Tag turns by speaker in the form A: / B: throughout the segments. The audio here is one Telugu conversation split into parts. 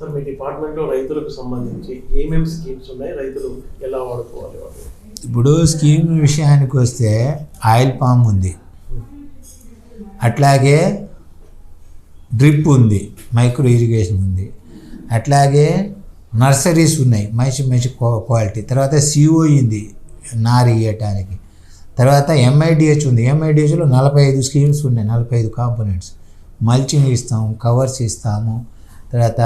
A: సార్ మీ డిపార్ట్మెంట్లో రైతులకు సంబంధించి ఏమేమి స్కీమ్స్ ఉన్నాయి, రైతులు ఎలా వాడుకోవాలి?
B: ఇప్పుడు స్కీమ్ విషయానికి వస్తే ఆయిల్ పామ్ ఉంది, అట్లాగే డ్రిప్ ఉంది, మైక్రో ఇరిగేషన్ ఉంది, అట్లాగే నర్సరీస్ ఉన్నాయి మంచి మంచి క్వాలిటీ, తర్వాత సిఓ ఉంది నారు ఇవ్వటానికి, తర్వాత ఎంఐడిహెచ్ ఉంది. ఎంఐడిహెచ్లో 45 స్కీమ్స్ ఉన్నాయి, 45 కాంపోనెంట్స్. మల్చింగ్ ఇస్తాము, కవర్స్ ఇస్తాము, తర్వాత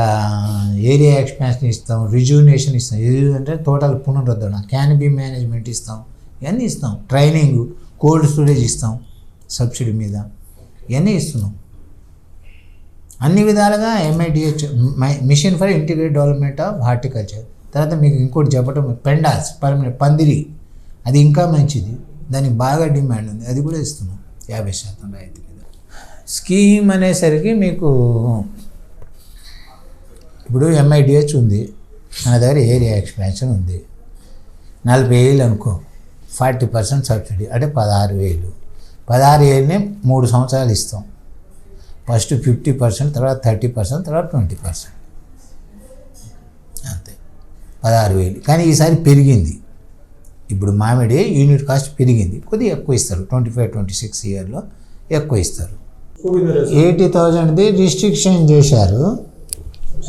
B: ఏరియా ఎక్స్పాన్షన్ ఇస్తాం, రిజ్యూనేషన్ ఇస్తాం. అంటే టోటల్ పునరుద్ధరణ, క్యానబీ మేనేజ్మెంట్ ఇస్తాం, ఇవన్నీ ఇస్తాం. ట్రైనింగ్, కోల్డ్ స్టోరేజ్ ఇస్తాం సబ్సిడీ మీద, ఇవన్నీ ఇస్తున్నాం. అన్ని విధాలుగా MIDH mission for integrated development of horticulture. తర్వాత మీకు ఇంకోటి చెప్పడం, పెండాస్ పర్మనెంట్ పందిరి, అది ఇంకా మంచిది, దానికి బాగా డిమాండ్ ఉంది, అది కూడా ఇస్తున్నాం 50% రైతు మీద. స్కీమ్ అనేసరికి మీకు ఇప్పుడు ఎంఐడిహెచ్ ఉంది, మన దగ్గర ఏరియా ఎక్స్పాన్షన్ ఉంది, 40,000 అనుకో, 40% సబ్సిడీ అంటే 16,000. 16,000ని 3 సంవత్సరాలు ఇస్తాం. ఫస్ట్ 50%, తర్వాత 30%, తర్వాత 20%, అంతే 16,000. కానీ ఈసారి పెరిగింది, ఇప్పుడు మామిడి యూనిట్ కాస్ట్ పెరిగింది, కొద్దిగా ఎక్కువ ఇస్తారు. 25-26 ఇయర్లో ఎక్కువ ఇస్తారు. 80,000ది రిస్ట్రిక్షన్ చేశారు.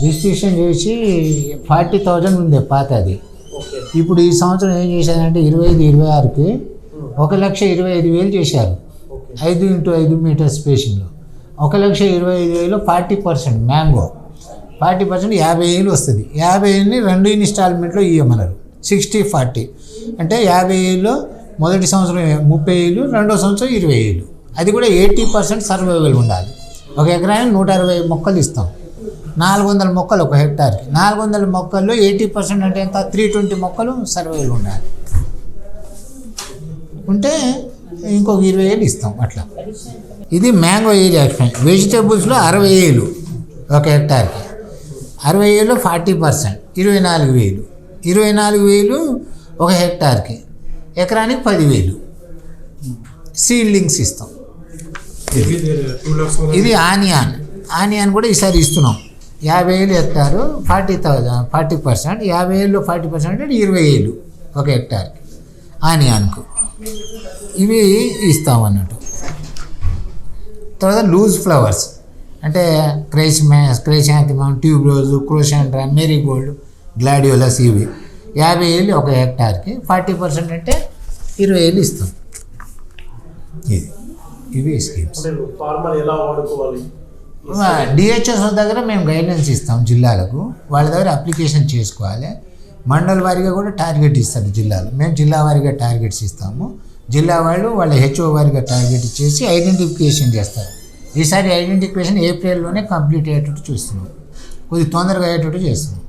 B: రిస్ట్రిక్షన్ చేసి 40,000 ఉంది పాతది. ఇప్పుడు ఈ సంవత్సరం ఏం చేశారంటే 25-26కి 1,25,000 చేశారు. 5x5 మీటర్ స్పేసింగ్లో 1,25,000 40% మ్యాంగో, 40% 50,000 వస్తుంది. 50,000ని 2 ఇన్స్టాల్మెంట్లో ఇవ్వమన్నారు. 60-40 అంటే 50,000 మొదటి సంవత్సరం 30,000, రెండో సంవత్సరం 20,000. అది కూడా 80% సర్వైవల్ ఉండాలి. ఒక ఎకరానికి 160 మొక్కలు ఇస్తాం. 400 మొక్కలు ఒక హెక్టార్కి. 400 మొక్కల్లో 80% అంటే ఎంత? 320 మొక్కలు సర్వైవల్ ఉండాలి. ఉంటే ఇంకొక 20,000 ఇస్తాం అట్లా. ఇది మ్యాంగో ఏరియా ఎక్స్పాన్షన్. వెజిటేబుల్స్లో 60,000 ఒక హెక్టార్కి. 60,000 40%, 24,000. 24,000 ఒక హెక్టార్కి. ఎకరానికి 10,000 సీడ్లింగ్స్ ఇస్తాం. ఇది ఆనియన్ కూడా ఈసారి ఇస్తున్నాం. 50,000 హెక్టారు, 40,000 40%. 50,000లో 40% అంటే 20,000 ఒక హెక్టార్కి ఆనియన్కు. ఇవి ఇస్తాం అన్నట్టు. తర్వాత లూజ్ ఫ్లవర్స్ అంటే క్రైసాంతిమం, ట్యూబ్రోజ్, క్రోషాండ్రా, మేరీగోల్డ్, గ్లాడియోలస్, ఇవి 50,000 ఒక హెక్టార్కి. 40% అంటే 20,000 ఇస్తాం. ఇవి స్కీమ్స్. డిహెచ్ఎస్ దగ్గర మేము గైడెన్స్ ఇస్తాం జిల్లాలకు. వాళ్ళ దగ్గర అప్లికేషన్ చేసుకోవాలి. మండల వారీగా కూడా టార్గెట్ ఇస్తారు జిల్లాలో. మేము జిల్లా వారీగా టార్గెట్స్ ఇస్తాము. జిల్లా వాళ్ళు వాళ్ళ హెచ్ఓ వారీగా టార్గెట్ ఇచ్చేసి ఐడెంటిఫికేషన్ చేస్తారు. ఈసారి ఐడెంటిఫికేషన్ ఏప్రిల్లోనే కంప్లీట్ అయ్యేటట్టు చూస్తున్నాం. కొద్దిగా తొందరగా అయ్యేటట్టు చేస్తున్నాం.